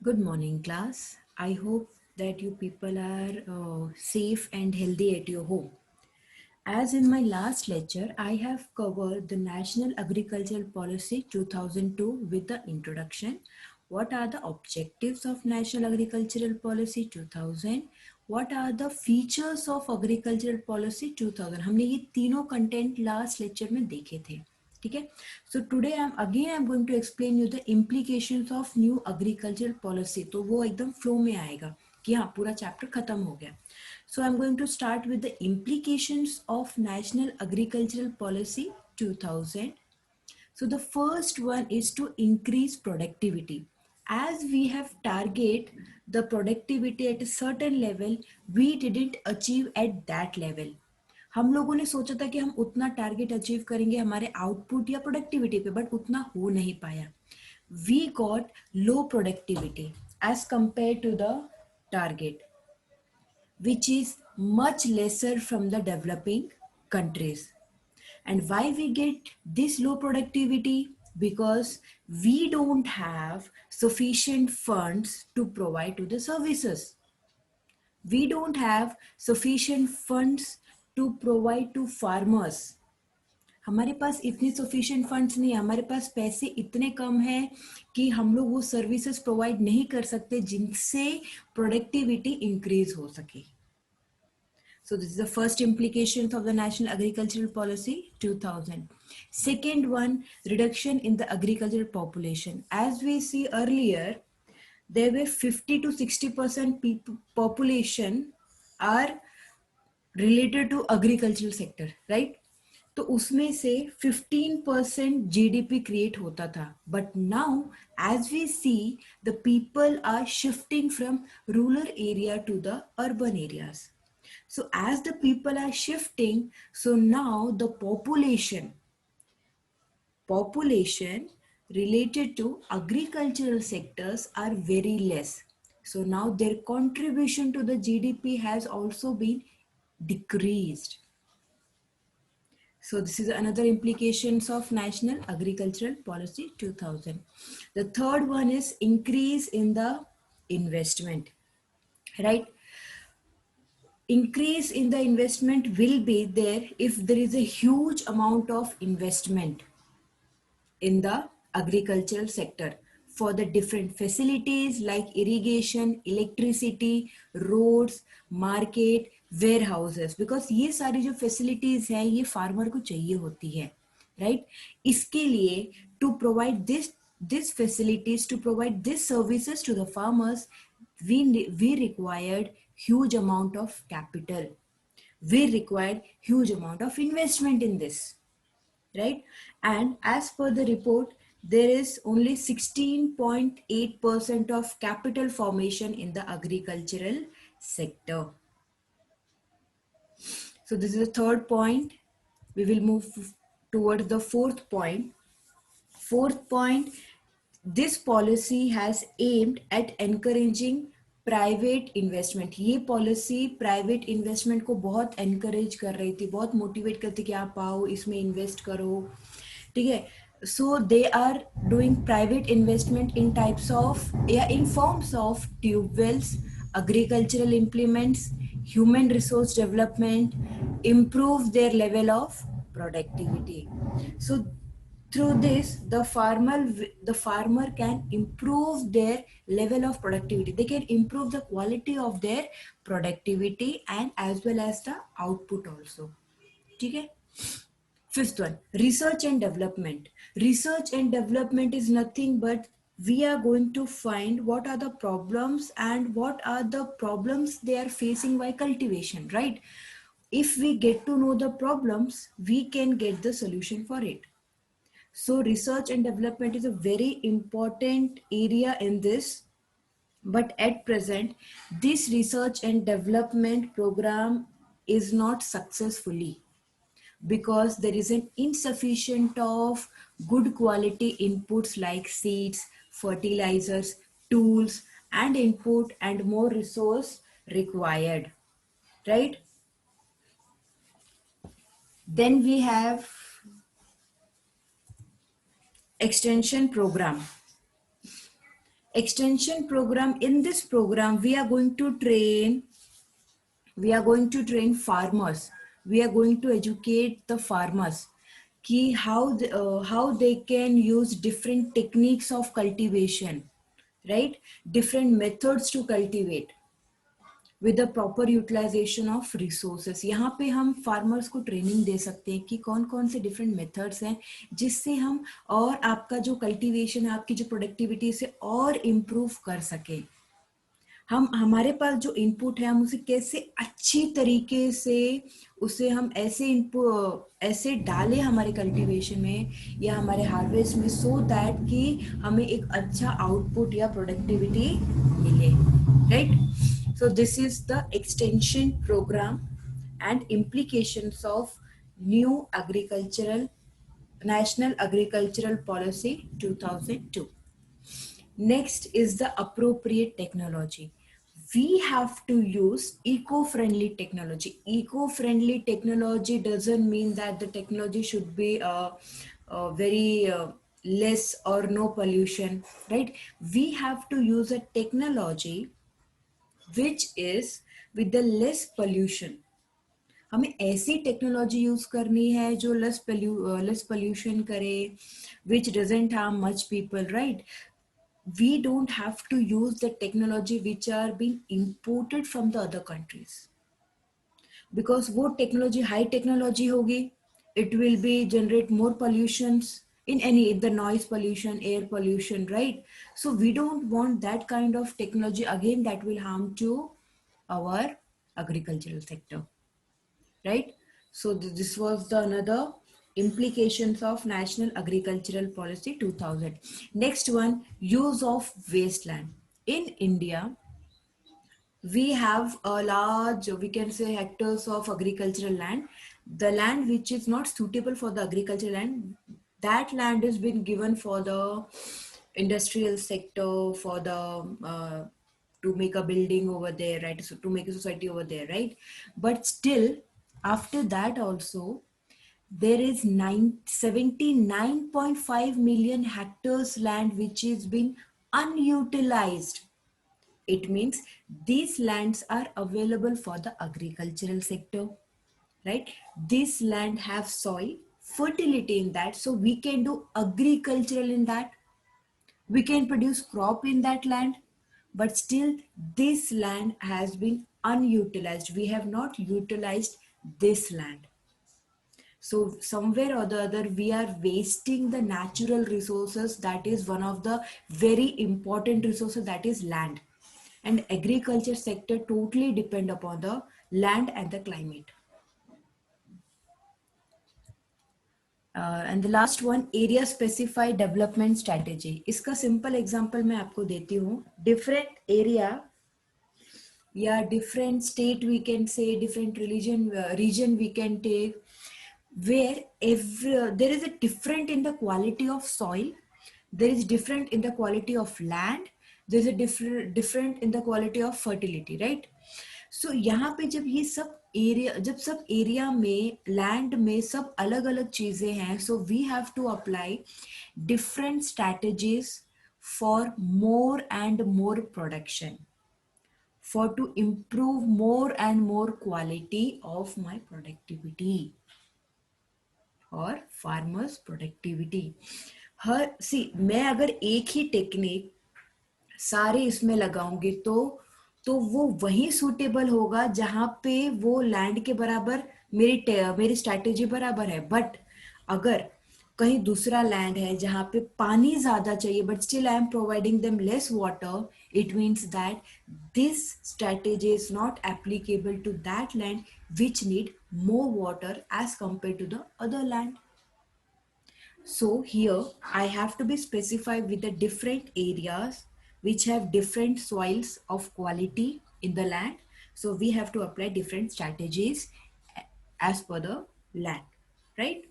Good morning, class. I hope that you people are safe and healthy at your home. As in my last lecture, I have covered the National Agricultural Policy 2002 with the introduction. What are the objectives of National Agricultural Policy 2000? What are the features of Agricultural Policy 2000? हमने ये तीनों content last lecture में देखे थे. ठीक है. So today I am going to explain you the implications of new agriculture policy. तो वो एकदम फ्लो में आएगा कि हाँ पूरा चैप्टर खत्म हो गया. So I'm going to start with the implications of National Agricultural Policy 2000. So the first one is to increase productivity. As we have target the productivity at a certain level, we didn't achieve at that level. हम लोगों ने सोचा था कि हम उतना target achieve करेंगे हमारे आउटपुट या प्रोडक्टिविटी पे, बट उतना हो नहीं पाया. We got low productivity as compare to the target, which is much lesser from the developing countries. And why we get this low productivity? Because we don't have sufficient funds to provide to the services. We don't have sufficient funds to provide to farmers. हमारे पास इतने sufficient funds नहीं है, हमारे पास पैसे इतने कम हैं कि हम लोग वो सर्विसेज प्रोवाइड नहीं कर सकते जिनसे प्रोडक्टिविटी इंक्रीज हो सके. So this is the first implications of the National Agricultural Policy 2000. Second one, reduction in the agricultural population. As we see earlier, there were 50 to 60% people population are related to agricultural sector, right? तो उसमें से 15% GDP create होता था. But now as we see the people are shifting from rural area to the urban areas. So as the people are shifting, so now the population related to agricultural sectors are very less. So now their contribution to the GDP has also been decreased. So this is another implications of National Agricultural Policy 2000. The third one is increase in the investment, right? Increase in the investment will be there if there is a huge amount of investment in the agricultural sector for the different facilities like irrigation, electricity, roads, market, warehouses. Because ये सारी जो facilities हैं ये farmer को चाहिए होती है, right? इसके लिए to provide this facilities, to provide these services to the farmers, we required huge amount of capital. We required huge amount of investment in this, right? And as per the report, there is only 16.8% of capital formation in the agricultural sector. So this is the third point. We will move towards the fourth point. Fourth point, this policy has aimed at encouraging private investment. ये policy private investment को बहुत encourage कर रही थी, बहुत motivate करती कि आप आओ इसमें इन्वेस्ट करो. ठीक है. So they are doing private investment in types of या in forms of tubewells, agricultural implements, human resource development, improve their level of productivity. So through this the farmer can improve their level of productivity. They can improve the quality of their productivity and as well as the output also. ठीक है. Fifth one, research and development. Research and development is nothing but we are going to find what are the problems and what are the problems they are facing by cultivation, right? If we get to know the problems, we can get the solution for it. So research and development is a very important area in this. But at present, this research and development program is not successfully because there is an insufficient of good quality inputs like seeds, fertilizers, tools, and input and more resource required, right? Then we have extension program. extension program. In this program, we are going to train farmers. We are going to educate the farmers ki how they can use different techniques of cultivation, right? Different methods to cultivate with the proper utilization of resources. यहाँ पे हम farmers को training दे सकते हैं कि कौन कौन से different methods हैं जिससे हम और आपका जो cultivation है, आपकी जो productivity से और improve कर सकें. हम हमारे पास जो इनपुट है हम उसे कैसे अच्छी तरीके से उसे हम ऐसे डालें हमारे कल्टीवेशन में या हमारे हार्वेस्ट में, सो दैट कि हमें एक अच्छा आउटपुट या प्रोडक्टिविटी मिले, right? So this is the extension program and implications of new agricultural national agricultural policy 2002. Next is the appropriate technology. We have to use eco-friendly technology. Eco-friendly technology doesn't mean that the technology should be very less or no pollution, right? We have to use a technology which is with the less pollution. हमें ऐसी technology use करनी है जो less pollution करे, विच doesn't harm much people, right? We don't have to use the technology which are being imported from the other countries, because वो technology high technology होगी, it will be generate more pollutions in the noise pollution, air pollution, right? So we don't want that kind of technology again that will harm to our agricultural sector, right? So this was the another implications of National Agricultural Policy 2000. Next one, use of wasteland. In India, we have a large, we can say, hectares of agricultural land. The land which is not suitable for the agricultural land, that land has been given for the industrial sector, for the to make a building over there, right? So to make a society over there, right? But still, after that also, there is 79.5 million hectares land which is being unutilized. It means these lands are available for the agricultural sector, right? This land have soil fertility in that, so we can do agricultural in that, we can produce crop in that land. But still this land has been unutilized, we have not utilized this land. So somewhere or the other we are wasting the natural resources, that is one of the very important resources, that is land. And agriculture sector totally depend upon the land and the climate. And the last one, area specified development strategy. इसका simple example मैं आपको देती हूँ. Different area या different state, we can say different region we can take, where there is a different in the quality of soil, there is different in the quality of land, there is a different in the quality of fertility, right? So यहाँ पे जब ये सब area में land में सब अलग अलग चीजें हैं, so we have to apply different strategies for more and more production, for to improve more and more quality of my productivity और फार्मर्स प्रोडक्टिविटी. मैं अगर एक ही टेक्निक सारे इसमें लगाऊंगी तो वो वही सूटेबल होगा जहां पे वो लैंड के बराबर मेरी स्ट्रैटेजी बराबर है. बट अगर कहीं दूसरा लैंड है जहां पे पानी ज्यादा चाहिए but still I am providing them less water, it means that this strategy is not applicable to that land which need more water as compared to the other land. So here I have to be specified with the different areas which have different soils of quality in the land. So we have to apply different strategies as per the land, right?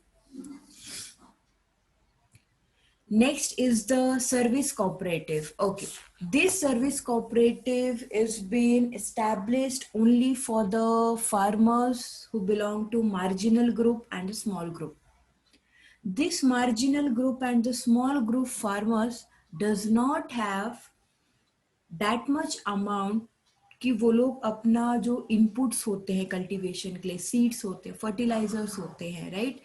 Next is the service cooperative. Okay, this service cooperative is being established only for the farmers who belong to marginal group and a small group. This marginal group and the small group farmers does not have that much amount कि वो लोग अपना जो inputs होते हैं cultivation के लिए, seeds होते हैं, फर्टिलाइजर्स होते हैं, राइट,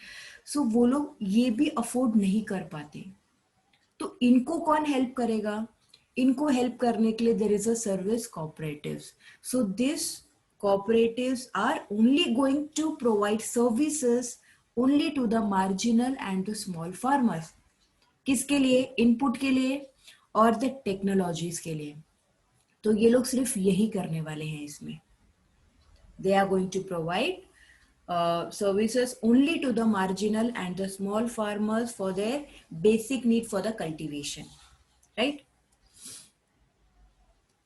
सो वो लोग ये भी अफोर्ड नहीं कर पाते। तो इनको कौन हेल्प करेगा? इनको हेल्प करने के लिए there is a service cooperatives. So this cooperatives are only going to provide services only to the marginal and the small farmers. किसके लिए? इनपुट के लिए और द टेक्नोलॉजीज के लिए। तो ये लोग सिर्फ यही करने वाले हैं इसमें। They are going to provide services only to the marginal and the small farmers for their basic need for the cultivation, right?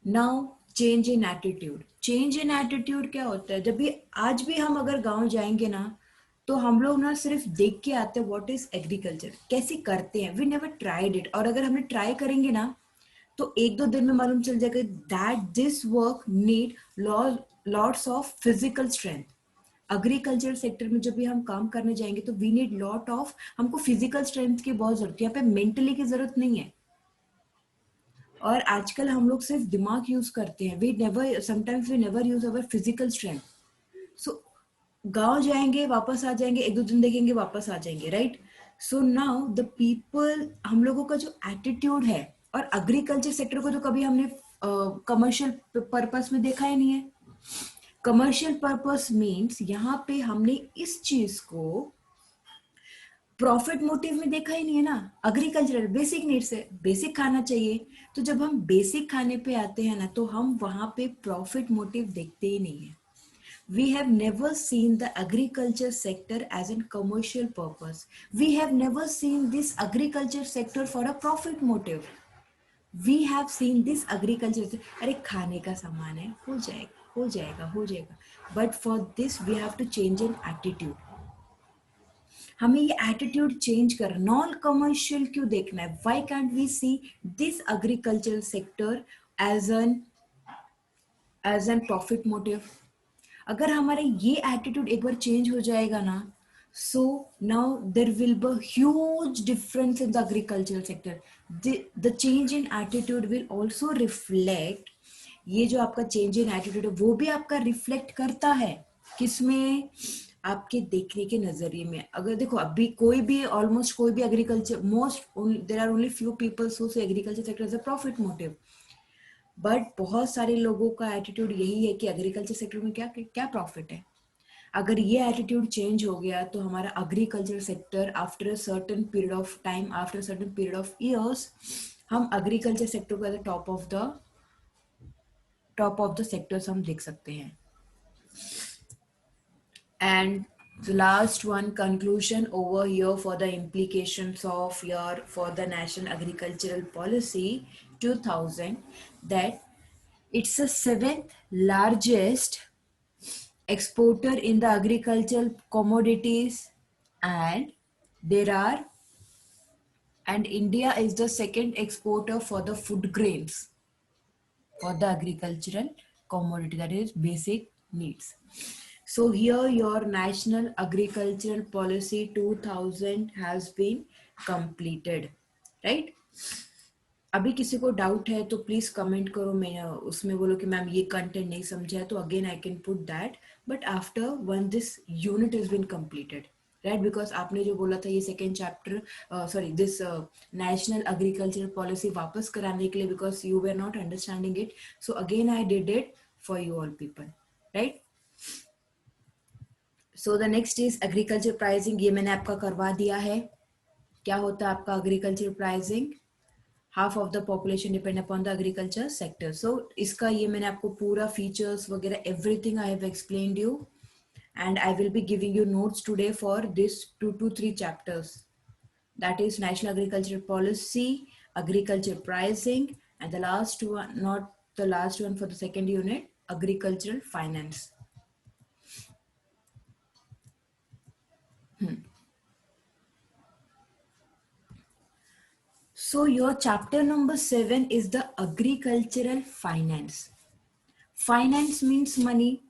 Now change in attitude. Change in attitude क्या होता है? जब भी आज भी हम अगर गांव जाएंगे ना, तो हम लोग ना सिर्फ देख के आते हैं व्हाट इज एग्रीकल्चर, कैसे करते हैं, वी नेवर ट्राइड इट। और अगर हमने ट्राई करेंगे ना, तो एक दो दिन में मालूम चल जाएगा that this work need lots of physical strength. Agriculture sector में जब भी हम काम करने जाएंगे तो वी नीड लॉट ऑफ, हमको फिजिकल स्ट्रेंथ की बहुत जरूरत है, यहाँ पे मेंटली की जरूरत नहीं है। और आजकल हम लोग सिर्फ दिमाग यूज करते हैं, we never, sometimes we never use our physical strength. So गांव जाएंगे वापस आ जाएंगे, एक दो दिन देखेंगे वापस आ जाएंगे, right? So now the people, हम लोगों का जो एटीट्यूड है, और एग्रीकल्चर सेक्टर को तो कभी हमने कमर्शियल पर्पस में देखा ही नहीं है। कमर्शियल पर्पस मीन्स यहाँ पे हमने इस चीज को प्रॉफिट मोटिव में देखा ही नहीं है ना। एग्रीकल्चरल बेसिक नीड्स है, बेसिक खाना चाहिए। तो जब हम बेसिक खाने पे आते हैं ना, तो हम वहां पे प्रॉफिट मोटिव देखते ही नहीं है। We have never seen the agriculture sector as a commercial purpose. We have never seen this agriculture sector for a profit motive. We have seen this agriculture, अरे खाने का सामान है, हो जाएगा हो जाएगा हो जाएगा। But for this we have to change an attitude. हमें ये एटीट्यूड चेंज कर, नॉन कमर्शियल क्यों देखना है? Why can't we see this agriculture sector as an profit motive? अगर हमारे ये एटीट्यूड एक बार चेंज हो जाएगा ना, so now there will be huge difference in the agriculture sector. The change in attitude will also reflect, ये जो आपका चेंज इन एटीट्यूड है वो भी आपका रिफ्लेक्ट करता है किसमें? आपके देखने के नजरिए में। अगर देखो अभी कोई भी, ऑलमोस्ट कोई भी agriculture, most there are only few peoples who see agriculture sector as a profit motive, but बहुत सारे लोगों का एटीट्यूड यही है कि एग्रीकल्चर सेक्टर में क्या क्या प्रॉफिट है। अगर ये एटीट्यूड चेंज हो गया तो हमारा agriculture sector after a certain period of time, after certain period of years, हम एग्रीकल्चर सेक्टर को as a top of the sectors हम देख सकते हैं। And the last one, conclusion over here for the implications of your for the National Agricultural Policy 2000, that it's the seventh largest exporter in the agricultural commodities, and there are and India is the second exporter for the food grains for the agricultural commodity, that is basic needs. So here your National Agricultural Policy 2000 has been completed, right? अभी किसी को doubt है तो please comment करो, मैं उसमें बोलो कि मैम ये कंटेंट नहीं समझा है, तो again I can put that, but after one this unit is been completed, right? Because आपने जो बोला था ये second chapter, sorry this national agriculture policy वापस कराने के लिए, because you were not understanding it, so again I did it for you all people, right? So the next is agriculture pricing, ये मैंने आपका करवा दिया है। क्या होता है आपका agriculture pricing? Half of the population depend upon the agriculture sector. So इसका ये मैंने आपको पूरा फीचर्स वगैरह everything I have explained you, and I will be giving you notes today for this 2 to 3 chapters, that is National Agriculture Policy, agriculture pricing, and the last one, not the last one, for the second unit, agricultural finance. So your chapter number 7 is the agricultural finance. Finance means money.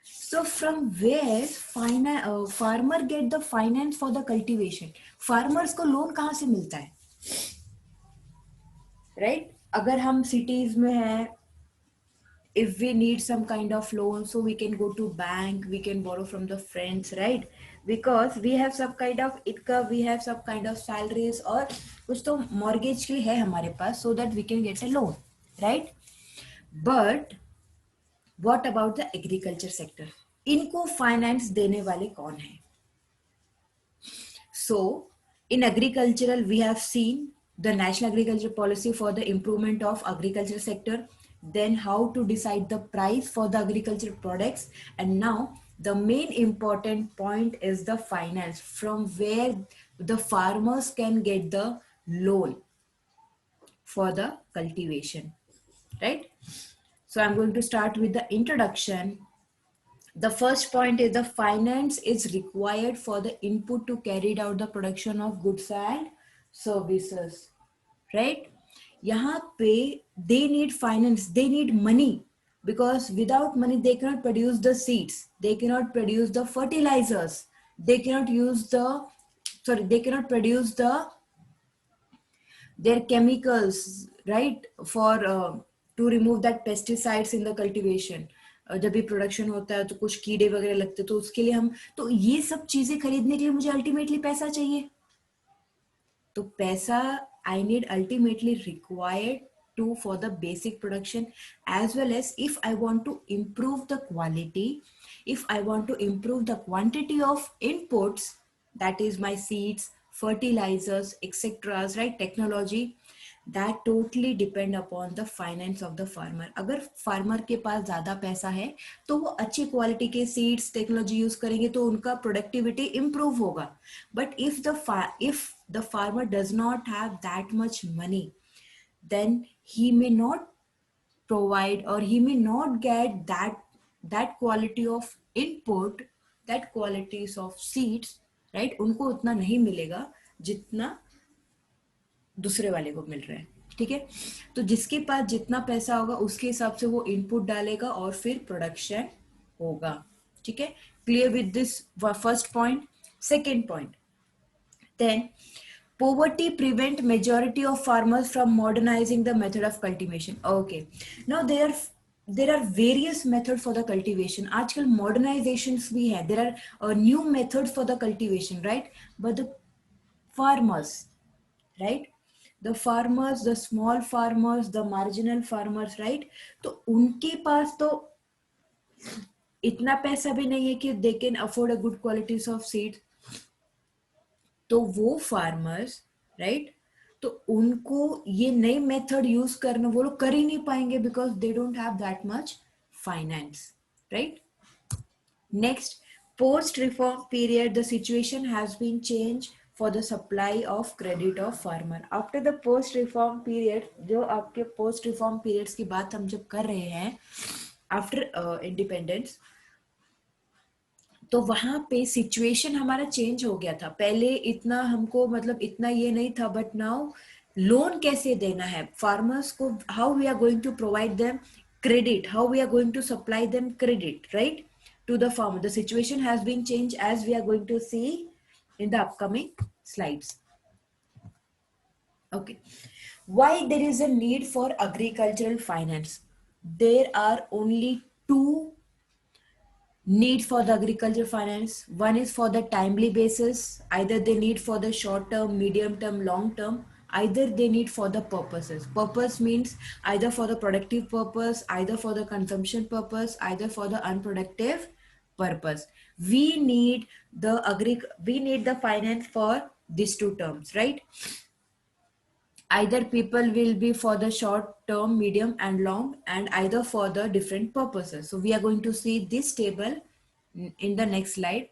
So from where farmer get the finance for the cultivation? Farmers को loan कहाँ से मिलता है, right? अगर हम cities में हैं, if we need some kind of loan, so we can go to bank, we can borrow from the friends, right? Because we have some kind of income, we have some kind of salaries, और कुछ तो mortgage के लिए है हमारे पास, so that we can get a loan, right? But what about the agriculture sector? इनको finance देने वाले कौन है? So, in agricultural, we have seen the National Agriculture Policy for the improvement of agriculture sector, then how to decide the price for the agriculture products, and now the main important point is the finance, from where the farmers can get the loan for the cultivation, right? So I'm going to start with the introduction. The first point is the finance is required for the input to carry out the production of goods and services, right? यहाँ पे they need finance, they need money, because without money they cannot produce the seeds, they cannot produce the fertilizers, they cannot use the, sorry, they cannot produce the their chemicals, right, for to remove that pesticides in the cultivation. जब भी production होता है तो कुछ कीड़े वगैरह लगते हैं, तो उसके लिए हम, तो ये सब चीजें खरीदने के लिए मुझे अल्टीमेटली पैसा चाहिए. तो पैसा I need ultimately required to for the basic production, as well as if I want to improve the quality, if I want to improve the quantity of inputs, that is my seeds, fertilizers, etc., right, technology, that totally depend upon the finance of the farmer. अगर farmer के पास ज़्यादा पैसा है तो वो अच्छी quality के seeds technology use करेंगे तो उनका productivity improve होगा. But if the farmer does not have that much money, then he may not provide, or he may not get that quality of input, that qualities of seeds, right? उनको उतना नहीं मिलेगा जितना दूसरे वाले को मिल रहा है. ठीक है, तो जिसके पास जितना पैसा होगा उसके हिसाब से वो इनपुट डालेगा और फिर प्रोडक्शन होगा. ठीक है, clear with this first point. Second point, then poverty prevent majority of farmers from modernizing the method of cultivation. Okay, now there are various methods for the cultivation. आजकल modernizations भी है, there are new methods for the cultivation, right? But the farmers, right, the farmers, the small farmers, the marginal farmers, right, तो उनके पास तो इतना पैसा भी नहीं है कि they can afford a good qualities of seed. तो वो फार्मर्स, राइट, तो उनको ये नई मेथड यूज करना वो लोग कर ही नहीं पाएंगे, because they don't have that much finance, right. Next, post reform period, the situation has been change for the supply of credit of farmer. After the post reform period, जो आपके post reform periods की बात हम जब कर रहे हैं after independence, तो वहां पे सिचुएशन हमारा चेंज हो गया था. पहले इतना हमको मतलब इतना ये नहीं था, बट नाउ लोन कैसे देना है फार्मर्स को, how we are going to provide them credit, how we are going to supply them credit, right, to the farmer. The situation has been changed, as we are going to see in the upcoming slides. Okay, why there is a need for agricultural finance? There are only two need for the agriculture finance. One is for the timely basis, either they need for the short term, medium term, long term, either they need for the purposes. Purpose means either for the productive purpose, either for the consumption purpose, either for the unproductive purpose. We need the finance for these two terms, right? Either people will be for the short term, medium and long, and either for the different purposes. So we are going to see this table in the next slide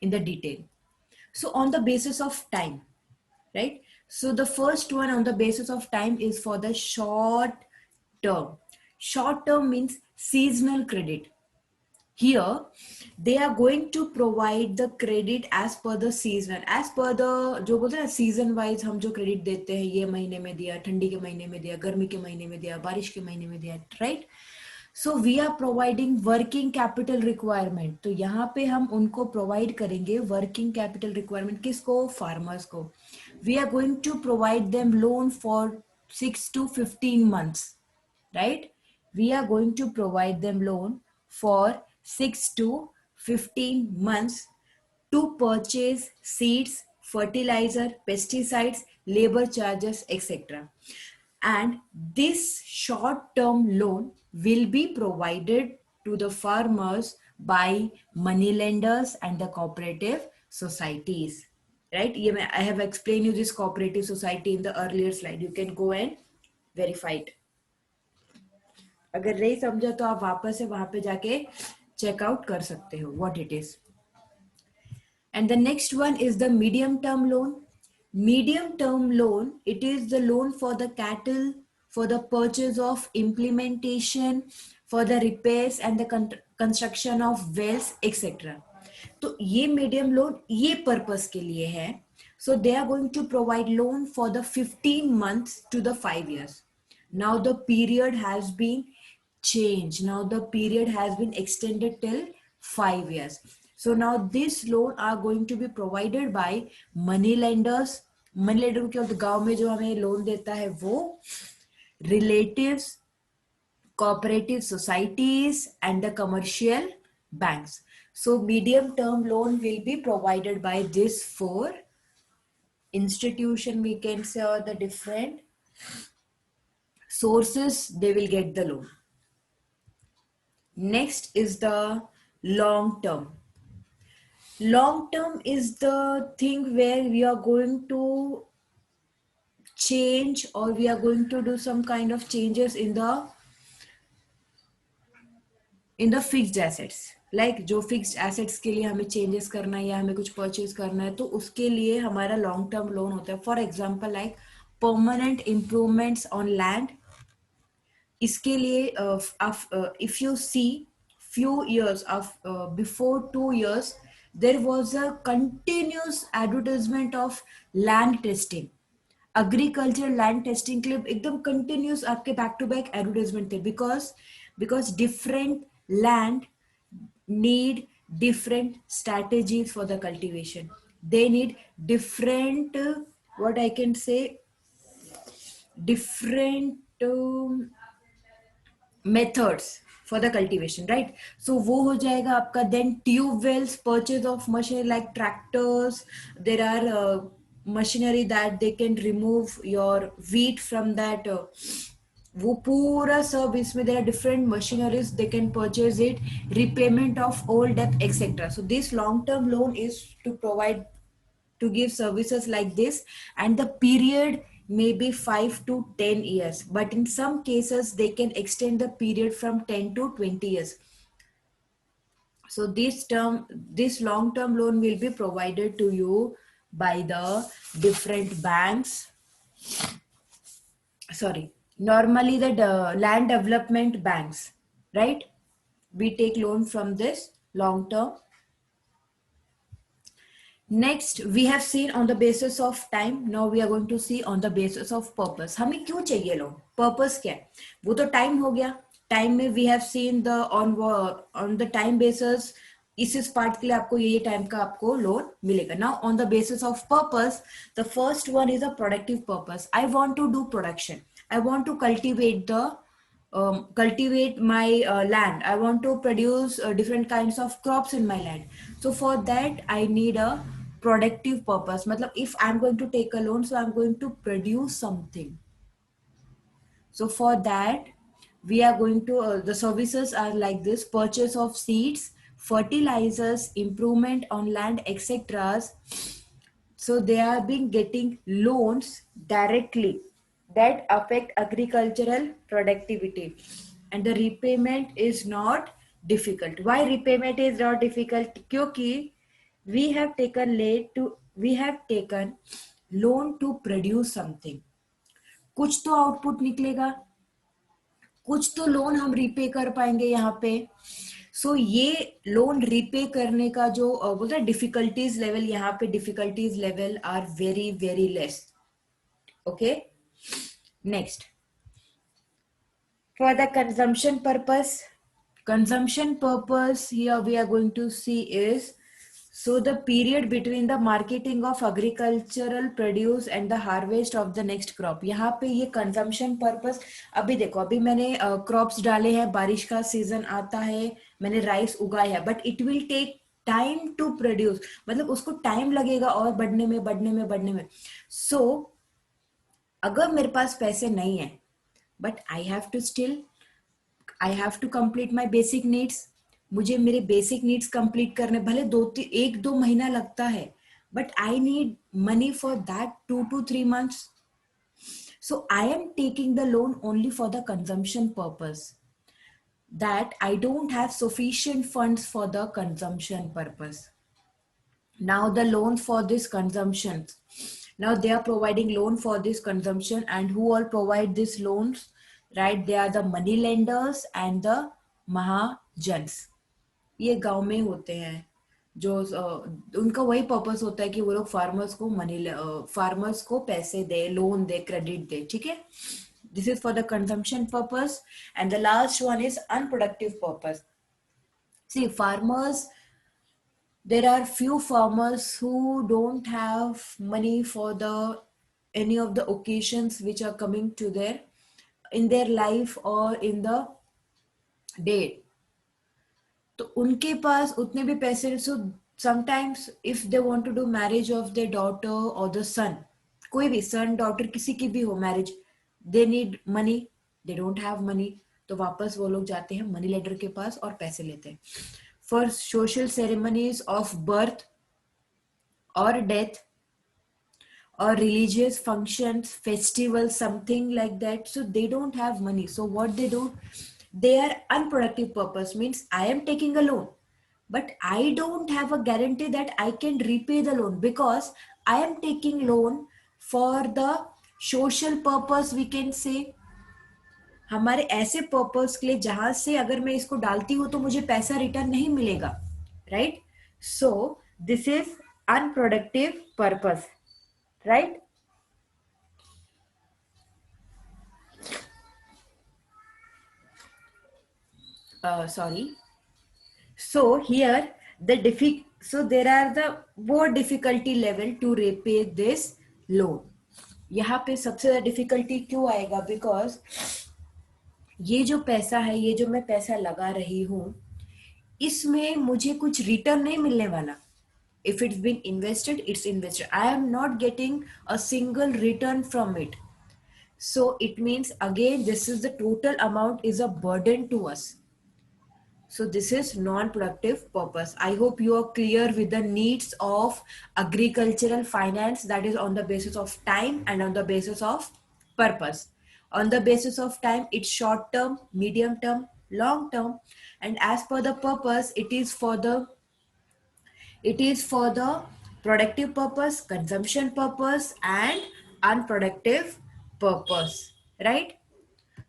in the detail. So on the basis of time, right? So the first one on the basis of time is for the short term. Short term means seasonal credit. Here they are going to provide the credit as per the season, as per the जो बोलते हैं season wise हम जो credit देते हैं, ये महीने में दिया, ठंडी के महीने में दिया, गर्मी के महीने में दिया, बारिश के महीने में दिया, right. So we are providing working capital requirement. तो यहाँ पे हम उनको प्रोवाइड करेंगे वर्किंग कैपिटल रिक्वायरमेंट. किसको? फार्मर्स को. We are going to provide them loan for 6 to 15 months, right? we are going to provide them loan for 6 to 15 months to purchase seeds, fertilizer, pesticides, labor charges, etc. And this short term loan will be provided to the farmers by money lenders and the cooperative societies. Right? I have explained you this cooperative society in the earlier slide. You can go and verify it. अगर नहीं समझा तो आप वापस से वहां पे जाके चेकआउट कर सकते हो what it is. And the next one is the medium term loan. Medium term loan, it is the loan for the cattle, for the purchase of implementation, for the repairs and the construction of wells, etc. तो ये medium loan ये purpose के लिए है. So they are going to provide loan for the 15 months to the 5 years. Now the period has been changed. Now the period has been extended till 5 years. So now this loan are going to be provided by money lenders. Money lender क्या होता है, गांव में जो हमें loan देता है वो, relatives, cooperative societies and the commercial banks. So medium term loan will be provided by this four institution, we can say, or the different sources they will get the loan. Next is the long term. Long term is the thing where we are going to change or we are going to do some kind of changes in the fixed assets. Like जो fixed assets के लिए हमें changes करना है या हमें कुछ purchase करना है तो उसके लिए हमारा long term loan होता है. For example, like permanent improvements on land. इसके लिए if you see few years of before 2 years there was a continuous advertisement of land testing. Agriculture land testing के लिए एकदम कंटिन्यूस आपके बैक टू बैक एडवर्टाइजमेंट थे. Because different land need different strategies for the cultivation. They need different what I can say, different methods for the cultivation, right? So वो हो जाएगा आपका. Then tube wells, purchase of machinery like tractors. There are machinery that they can remove your wheat from that. वो पूरा सब इसमें there are different machineries they can purchase it, repayment of old debt, etc. So this long term loan is to provide, to give services like this, and the period may be 5 to 10 years, but in some cases they can extend the period from 10 to 20 years. So this long term loan will be provided to you by the different banks. Sorry, normally the land development banks, right? We take loan from this long term. Next, we have seen on the basis of time. Now we are going to see on the basis of purpose. हमें क्यों चाहिए loan, purpose क्या है? वो तो time हो गया. Time में we have seen the on the time basis इस पार्ट के लिए आपको ये टाइम का आपको लोन मिलेगा. Now on the basis of purpose, the first one is a productive purpose. I want to do production. I want to cultivate my land. I want to produce different kinds of crops in my land. So for that I need a productive purpose. Matlab, if I'm going to take a loan, so I'm going to produce something. So for that we are going to the services are like this: purchase of seeds, fertilizers, improvement on land, etc. So they are being getting loans directly that affect agricultural productivity, and the repayment is not difficult. Why repayment is not difficult? क्योंकि we have taken loan to produce something. कुछ तो output निकलेगा, कुछ तो loan हम repay कर पाएंगे यहाँ पे. सो ये लोन रीपे करने का जो बोलते हैं डिफिकल्टीज लेवल, यहाँ पे difficulties level are very very less. Okay, next, for the consumption purpose here we are going to see is So the period between the marketing of agricultural produce and the harvest of the next crop, यहाँ पे ये consumption purpose. अभी देखो, अभी मैंने crops डाले हैं, बारिश का season आता है, मैंने rice उगाया है, but it will take time to produce. मतलब उसको time लगेगा और बढ़ने में. So अगर मेरे पास पैसे नहीं है, but I have to complete my basic needs. मुझे मेरे बेसिक नीड्स कंप्लीट करने, भले 1-2 महीना लगता है, but I need money for that 2 to 3 months. So I am taking the loan only for the consumption purpose, that I don't have sufficient funds for the consumption purpose. Now the loan for this consumption, now they are providing loan for this consumption, and who all provide these loans, right? They are the money lenders and the mahajans. ये गांव में होते हैं, जो उनका वही purpose होता है कि वो लोग फार्मर्स को पैसे दे, लोन दे, क्रेडिट दे, ठीक है. This is for the consumption purpose. And the last one is unproductive purpose. See farmers, there are few farmers who don't have money for the any of the occasions which are coming to their in their life or in the day. तो उनके पास उतने भी पैसे, so sometimes if they want to do marriage of their daughter और the son, कोई भी son daughter किसी की भी हो marriage, they need money, they don't have money, तो वापस वो लोग जाते हैं मनी लेंडर के पास और पैसे लेते हैं for social ceremonies of birth or death or religious functions, festivals, something like that. So they don't have money. So what they do, they are unproductive purpose, means I am taking a loan, but I don't have a guarantee that I can repay the loan, because I am taking loan for the social purpose, we can say, हमारे ऐसे purpose के लिए जहां से अगर मैं इसको डालती हूं तो मुझे पैसा रिटर्न नहीं मिलेगा, right. So this is unproductive purpose, right. Sorry. So here so there are the more difficulty level to repay this loan. यहाँ पे सबसे ज्यादा डिफिकल्टी क्यों आएगा, बिकॉज ये जो पैसा है, ये जो मैं पैसा लगा रही हूं, इसमें मुझे कुछ रिटर्न नहीं मिलने वाला. If it's been invested, it's invested. I am not getting a single return from it. So it means again, this is the total amount is a burden to us. So this is non-productive purpose. I hope you are clear with the needs of agricultural finance, that is on the basis of time and on the basis of purpose. On the basis of time, it's short term, medium term, long term, and as per the purpose, it is for the productive purpose, consumption purpose, and unproductive purpose, right?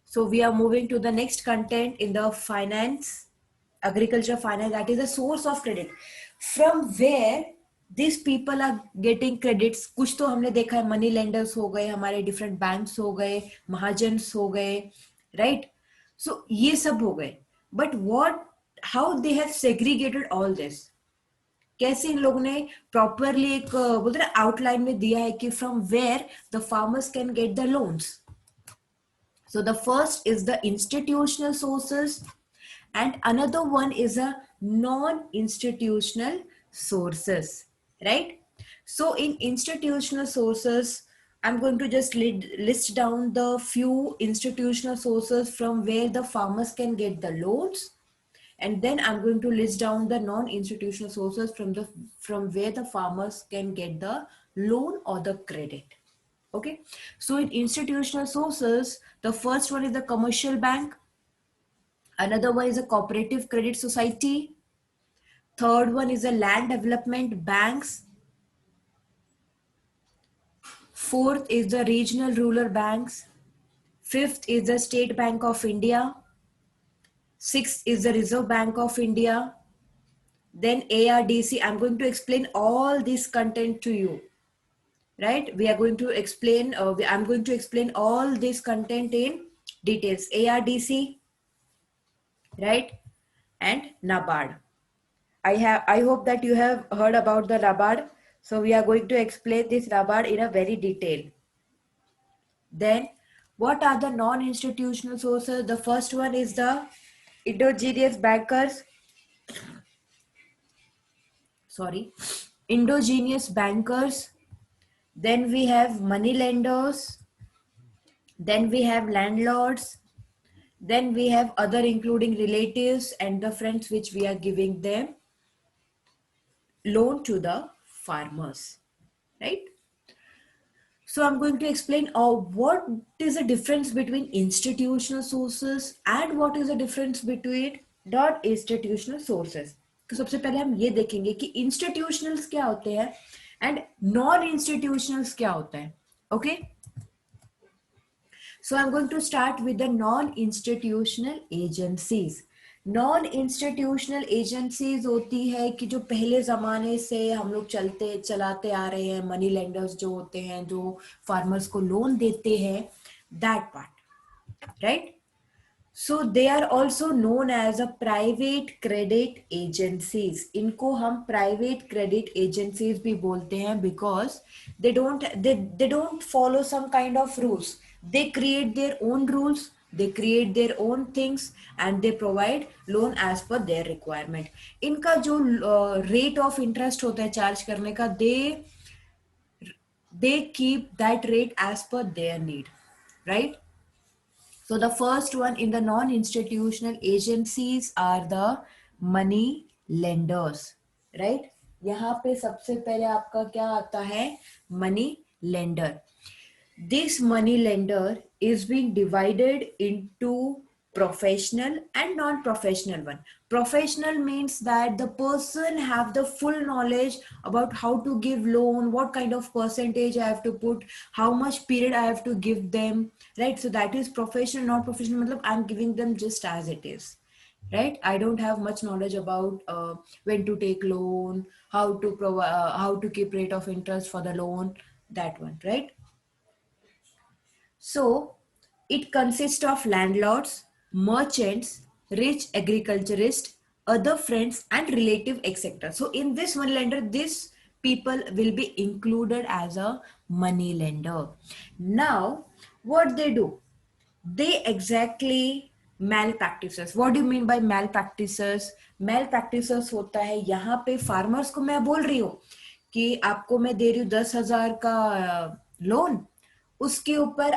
So we are moving to the next content in the finance, agriculture finance, that is the source of credit. From where these people are getting credits, कुछ तो हमने देखा है, money lenders हो गए, हमारे different banks हो गए, महाजन्स हो गए, राइट. सो ये सब हो गए, but what, how they have segregated all this, कैसे इन लोगों ने प्रॉपरली एक बोलते हैं आउटलाइन में दिया है कि from where the farmers can get the loans. So the first is the institutional sources, and another one is a non-institutional sources, right? So in institutional sources, I'm going to just list down the few institutional sources from where the farmers can get the loans, and then I'm going to list down the non-institutional sources from where the farmers can get the loan or the credit. Okay, so in institutional sources, the first one is the commercial bank, another one is a cooperative credit society, third one is a land development banks, fourth is the regional rural banks, fifth is the State Bank of India, sixth is the Reserve Bank of India, then ARDC. I'm going to explain all this content to you, right? We are going to explain, I'm going to explain all this content in details. ARDC, right? And NABARD. I hope that you have heard about the NABARD. So we are going to explain this NABARD in a very detail. Then, what are the non-institutional sources? The first one is the endogenous bankers. Sorry, endogenous bankers. Then we have money lenders. Then we have landlords. Then we have other including relatives and the friends which we are giving them loan to the farmers, right? So I'm going to explain what is the difference between institutional sources and what is the difference between not institutional sources. तो सबसे पहले हम ये देखेंगे कि institutionals क्या होते हैं and non-institutionals क्या होता है. Okay? So I'm going to start with the non-institutional agencies. Non institutional agencies होती है कि जो पहले ज़माने से हम लोग चलाते आ रहे हैं, मनी लेंडर्स जो होते हैं जो फार्मर्स को लोन देते हैं, that part, right. So they are also known as a private credit agencies. इनको हम प्राइवेट क्रेडिट एजेंसीज भी बोलते हैं because they don't follow some kind of rules. They create their own rules, they create their own things and they provide loan as per their requirement. इनका जो rate of interest होता है charge करने का, they keep that rate as per their need, right? So the first one in the non-institutional agencies are the money lenders, right? यहाँ पे सबसे पहले आपका क्या आता है, money lender. This money lender is being divided into professional and non-professional one. Professional means that the person have the full knowledge about how to give loan, what kind of percentage I have to put, how much period I have to give them, right? So that is professional. Non-professional matlab I'm giving them just as it is, right? I don't have much knowledge about when to take loan, how to provide, how to keep rate of interest for the loan, that one, right? So it consists of landlords, merchants, rich agriculturists, other friends and relative, etc. So in this money lender, this people will be included as a money lender. Now, what they do? They exactly malpractices. What do you mean by malpractices? Malpractices होता है यहाँ पे farmers को मैं बोल रही हूँ कि आपको मैं दे रही हूँ 10,000 का लोन, उसके ऊपर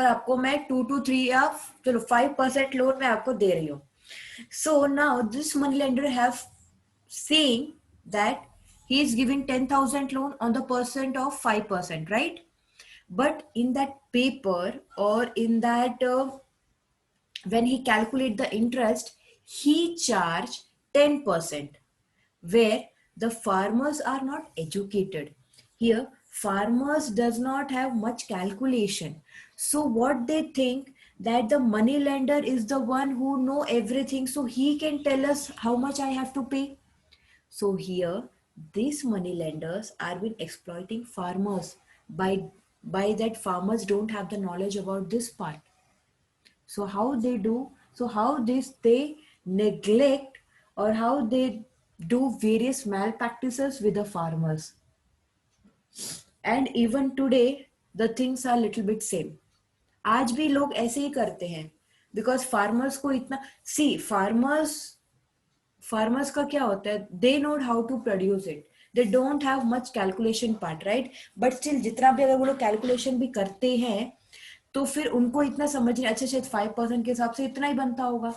आपको मैं 2 to 3 या चलो 5% लोन मैं आपको दे रही हूँ. So now this money lender have saying that he is giving 10,000 loan on the percent of 5%, right? But in that paper or in that when he calculate the interest, he charge 10%, where the farmers are not educated. Here, farmers does not have much calculation. So what they think that the money lender is the one who know everything, so he can tell us how much I have to pay. So here, these money lenders are been exploiting farmers by that farmers don't have the knowledge about this part. So how they do, so how this they neglect or how they do various malpractices with the farmers. And even today the things are little bit same. आज भी लोग ऐसे ही करते हैं because farmers को इतना see farmers का क्या होता है, they know how to produce it, they don't have much calculation part, right? But still जितना भी अगर वो लोग calculation भी करते हैं तो फिर उनको इतना समझ नहीं, अच्छा शायद 5% के हिसाब से इतना ही बनता होगा.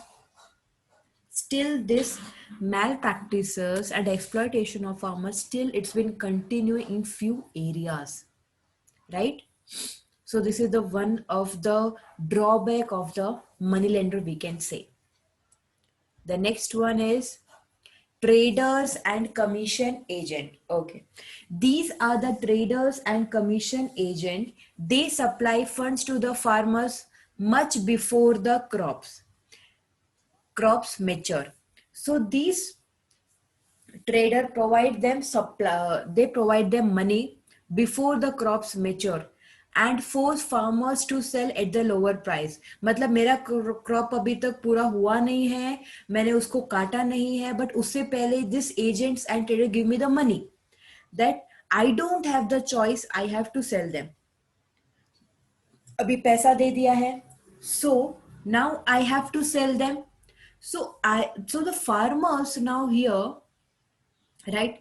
Still this malpractices and exploitation of farmers, still it's been continuing in few areas, right? So this is the one of the drawback of the money lender, we can say. The next one is traders and commission agent. Okay, these are the traders and commission agent. They supply funds to the farmers much before the crops mature. So these trader provide them supply, they provide them money before the crops mature. and force farmers to sell at the lower price. मतलब मेरा crop अभी तक पूरा हुआ नहीं है, मैंने उसको काटा नहीं है, बट उससे पहले this agents and trader give me the money that I don't have the choice, I have to sell them. अभी पैसा दे दिया है, so now I have to sell them. So the farmers now here, right?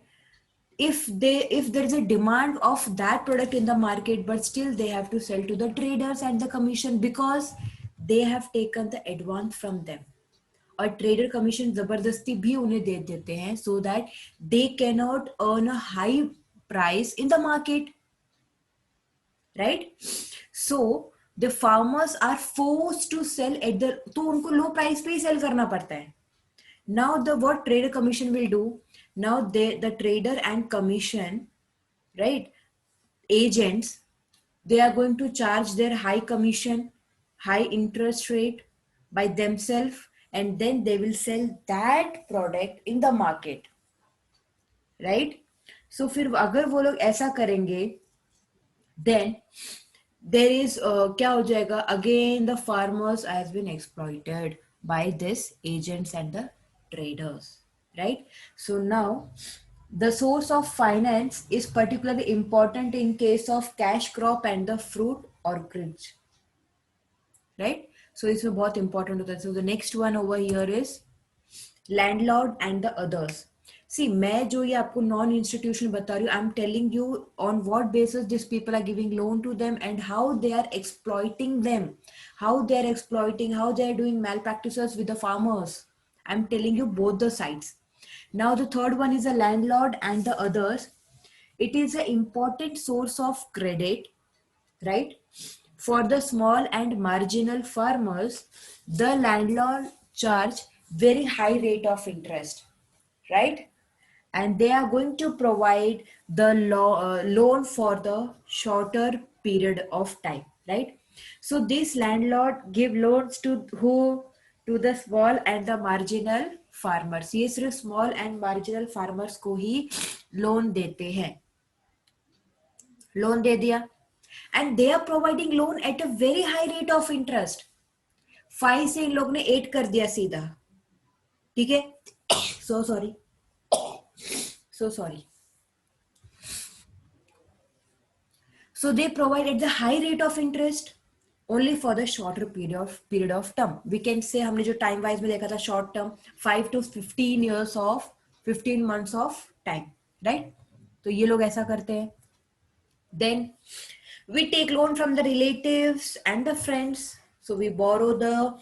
If there is a demand of that product in the market, but still they have to sell to the traders and the commission because they have taken the advance from them. और trader commission जबरदस्ती भी उन्हें दे देते हैं so that they can not earn a high price in the market, right? So the farmers are force to sell at the, तो उनको लो price पे ही सेल करना पड़ता है. Now the what trader commission will do, now the trader and commission, right, agents, they are going to charge their high commission, high interest rate by themselves, and then they will sell that product in the market, right? So फिर अगर वो लोग ऐसा करेंगे, then there is क्या हो जाएगा, again the farmers has been exploited by this agents and the traders, right? So now the source of finance is particularly important in case of cash crop and the fruit or goods, right? So इसमें बहुत important होता है. So the next one over here is landlord and the others. See, मैं जो ये आपको non institutional बता रही हूँ, I am telling you on what basis this people are giving loan to them and how they are exploiting them, how they are exploiting, how they are doing malpractices with the farmers. I am telling you both the sides. Now the third one is a landlord and the others. It is an important source of credit, right? For the small and marginal farmers, the landlord charge very high rate of interest, right? And they are going to provide the loan for the shorter period of time, right? So this landlord give loans to who? To the small and the marginal farmers. ये सिर्फ small and marginal farmers को ही loan देते हैं. Loan दे दिया and they are providing loan at a very high rate of interest. 5 से इन लोग ने 8 कर दिया सीधा, ठीक है? So sorry. So sorry. So they provide at the high rate of interest only for the shorter period of term. We can say हमने जो time wise में देखा था short term 5 to 15 years of 15 months of time, right? तो ये लोग ऐसा करते हैं. Then we take loan from the relatives and the friends. So we borrow the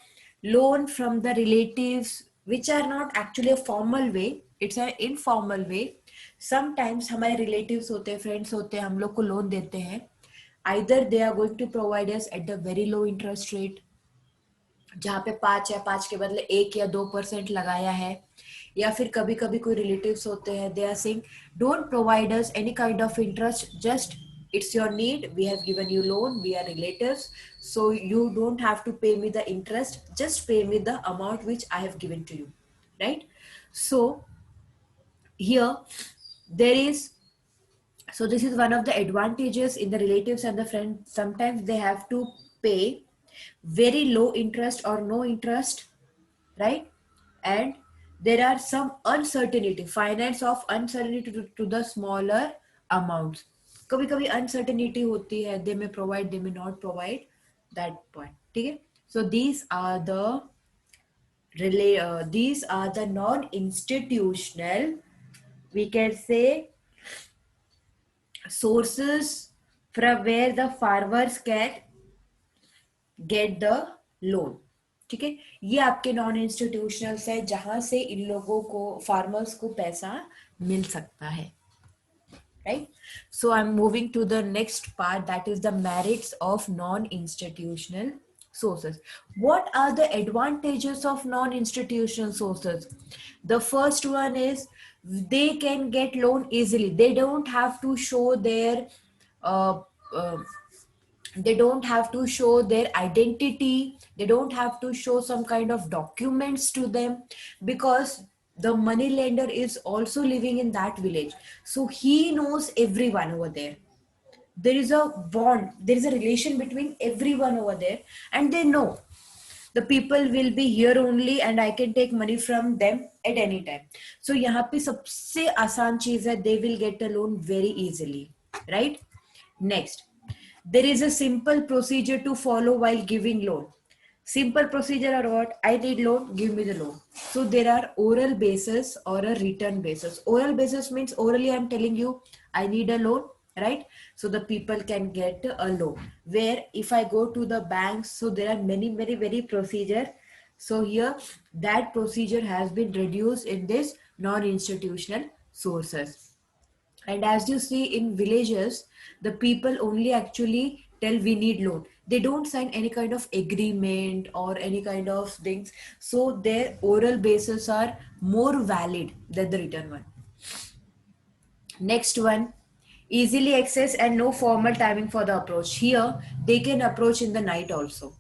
loan from the relatives, which are not actually a formal way. It's an informal way. Sometimes हमारे relatives होते हैं, friends होते हैं, हम लोग को loan देते हैं. Either they are going to provide us at the very low interest rate, जहाँ पे 5 या 5 के बदले 1 या 2% लगाया है, या फिर कभी कभी कोई रिलेटिव्स होते हैं, they are saying don't provide us any kind of interest, just it's your need, we have given you loan, we are relatives, so you don't have to pay me the interest, just pay me the amount which I have given to you, right? So here there is, so this is one of the advantages in the relatives and the friends. Sometimes they have to pay very low interest or no interest, right? And there are some uncertainty, finance of uncertainty to the smaller amounts. कभी कभी uncertainty होती है, they may provide, they may not provide, that point, ठीक है? So these are the non-institutional, we can say, sources from where the farmers can get the loan. ठीक है, ये आपके नॉन इंस्टीट्यूशनल्स है जहां से इन लोगों को, फार्मर्स को पैसा मिल सकता है, right? So I'm moving to the next part, that is the merits of non-institutional sources. What are the advantages of non-institutional sources? The first one is they can get loan easily. They don't have to show their uh, uh, they don't have to show their identity, they don't have to show some kind of documents to them, because the money lender is also living in that village, so he knows everyone over there. there is a bond, there is a relation between everyone over there, and they know the people will be here only and I can take money from them at any time. So यहाँ पे सबसे आसान चीज है, they will get a loan very easily, right? Next, there is a simple procedure to follow while giving loan. Simple procedure or what? I need loan, give me the loan. So there are oral basis or a written basis. Oral basis means orally I'm telling you I need a loan, right? So the people can get a loan. Where if I go to the banks, so there are many, very, very procedure. So here that procedure has been reduced in this non-institutional sources. And as you see in villages, the people only actually tell we need loan. They don't sign any kind of agreement or any kind of things. So their oral bases are more valid than the written one. Next one, easily access and no formal timing for the approach. Here, they can approach in the night also.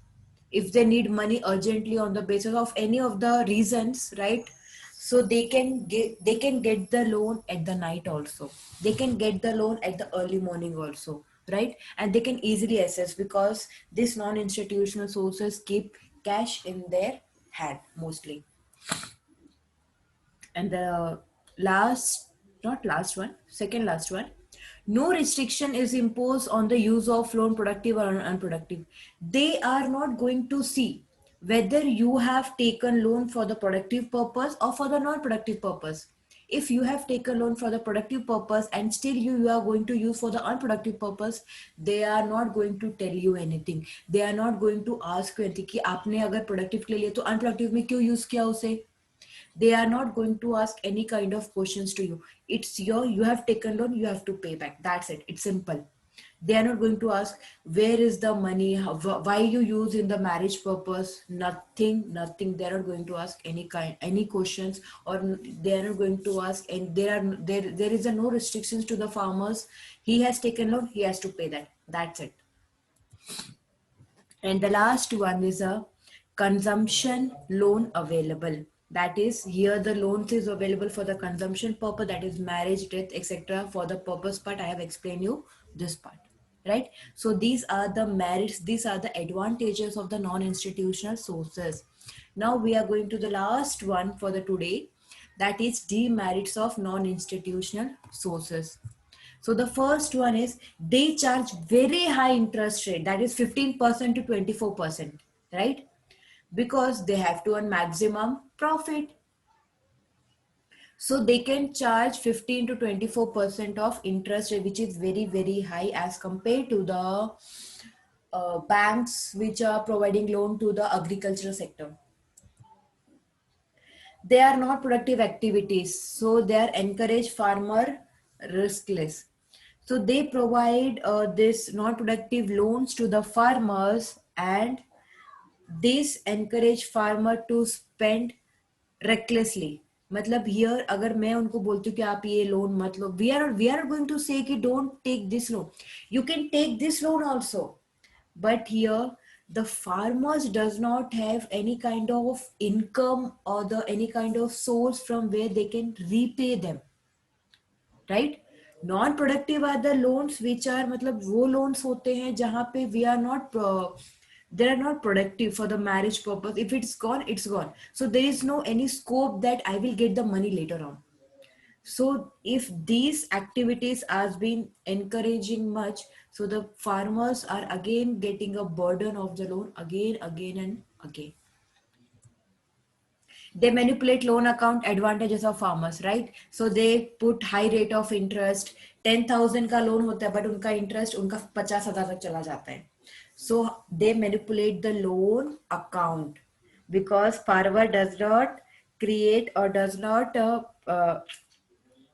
If they need money urgently on the basis of any of the reasons, right? So they can get the loan at the night also. They can get the loan at the early morning also, right? And they can easily access because these non-institutional sources keep cash in their hand mostly. And the last, not last one, second last one, no restriction is imposed on the use of loan, productive or unproductive. They are not going to see whether you have taken loan for the productive purpose or for the non-productive purpose. If you have taken loan for the productive purpose and still you are going to use for the unproductive purpose, they are not going to tell you anything. They are not going to ask you anything कि आपने अगर productive के लिए लिया तो unproductive में क्यों use किया उसे. They are not going to ask any kind of questions to you. It's your, you have taken loan, you have to pay back, that's it, it's simple. They are not going to ask where is the money, why you use in the marriage purpose, nothing. They are not going to ask any questions, or they are not going to ask. And there is a no restrictions to the farmers. He has taken loan, he has to pay that, that's it. And the last one is a consumption loan available. That is, here the loans is available for the consumption purpose, that is marriage, death, etc. For the purpose part, I have explained you this part, right? So these are the merits, these are the advantages of the non-institutional sources. Now we are going to the last one for the today, that is demerits of non-institutional sources. So the first one is they charge very high interest rate, that is 15% to 24%, right? Because they have to earn maximum profit. So they can charge 15 to 24% of interest rate, which is very, very high as compared to the banks which are providing loan to the agricultural sector. They are not productive activities, so they are encourage farmer riskless. So they provide this non-productive loans to the farmers, and this encourage farmer to spend recklessly. मतलब here अगर मैं उनको बोलती हूँ कि आप ये loan मत लो, we are going to say कि don't take this loan. You can take this loan also, but here the farmers does not have any kind of income or the any kind of source from where they can repay them, right? Non productive are the loans which are, मतलब वो loans होते हैं जहां पे we are not, they are not productive for the marriage purpose. If it's gone, it's gone. So there is no any scope that I will get the money later on. So if these activities has been encouraging much, so the farmers are again getting a burden of the loan again and again. They manipulate loan account advantages of farmers, right? So they put high rate of interest. 10,000 का loan होता है but उनका interest उनका 50,000 तक चला जाता है. So they manipulate the loan account because farmer does not create or does not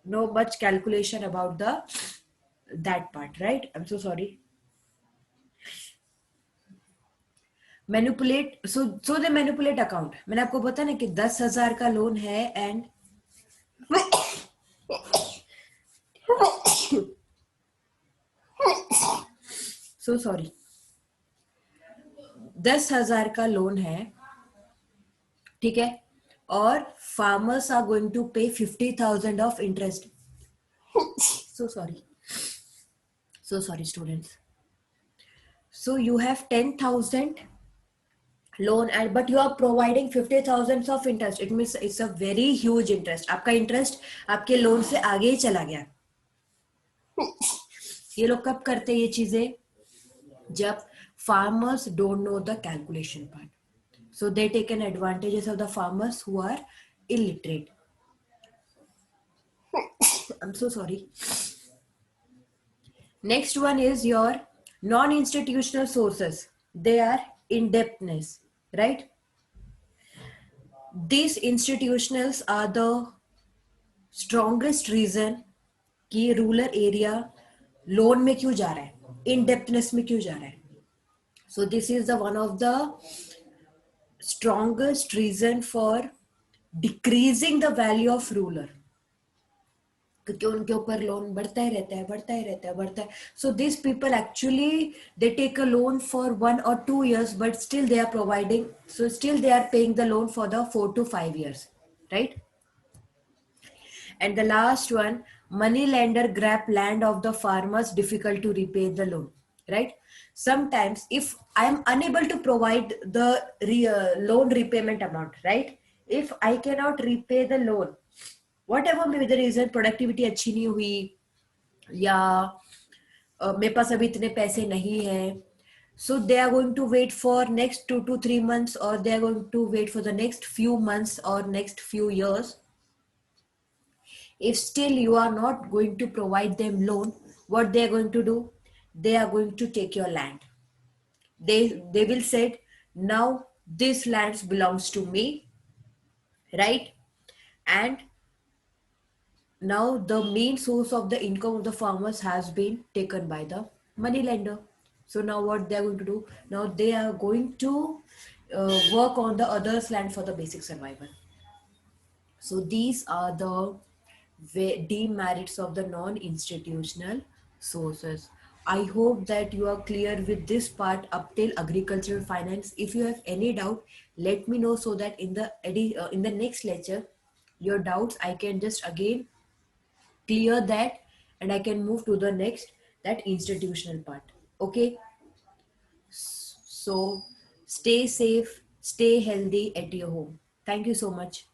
know much calculation about the that part, right? I'm so sorry. Manipulate, so they manipulate account. मैंने आपको बताया ना कि 10,000 का लोन है and so sorry, 10,000 का loan है, ठीक है, और फार्मर्स आर गोइंग टू पे 50,000 of interest. So sorry. So sorry, students. So you have 10,000 loan and but you are providing 50,000 of interest. It means it's a very huge interest. आपका interest आपके loan से आगे ही चला गया. ये लोग कब करते हैं ये चीजें? जब farmers don't know the calculation part. So they take an advantages of the farmers who are illiterate. I'm so sorry. Next one is your non-institutional sources. They are indebtedness, right? These institutionals are the strongest reason कि rural area loan में क्यों जा रहा है, इनडेप्थनेस में क्यों जा रहा है. So this is the one of the strongest reason for decreasing the value of rural, क्योंकि उनके ऊपर लोन बढ़ता ही रहता है, बढ़ता ही रहता है, बढ़ता है. So this people actually they take a loan for 1 or 2 years, but still they are providing, so still they are paying the loan for the 4 to 5 years, right? And the last one, money lender grab land of the farmers, difficult to repay the loan, right? Sometimes if I am unable to provide the loan repayment amount, right? If I cannot repay the loan, whatever may be the reason, productivity अच्छी नहीं हुई या मेरे पास अभी इतने पैसे नहीं है, so they are going to wait for next 2 to 3 months, or they are going to wait for the next few months or next few years. If still you are not going to provide them loan, what they are going to do? They are going to take your land. They will say, now this land belongs to me, right? And now the main source of the income of the farmers has been taken by the money lender. So now what they are going to do? Now they are going to work on the others' land for the basic survival. So these are the demerits of the non-institutional sources. I hope that you are clear with this part up till agricultural finance. If you have any doubt, let me know so that in the next lecture, your doubts I can just again clear that and I can move to the next, that institutional part. Okay. So stay safe, stay healthy at your home. Thank you so much.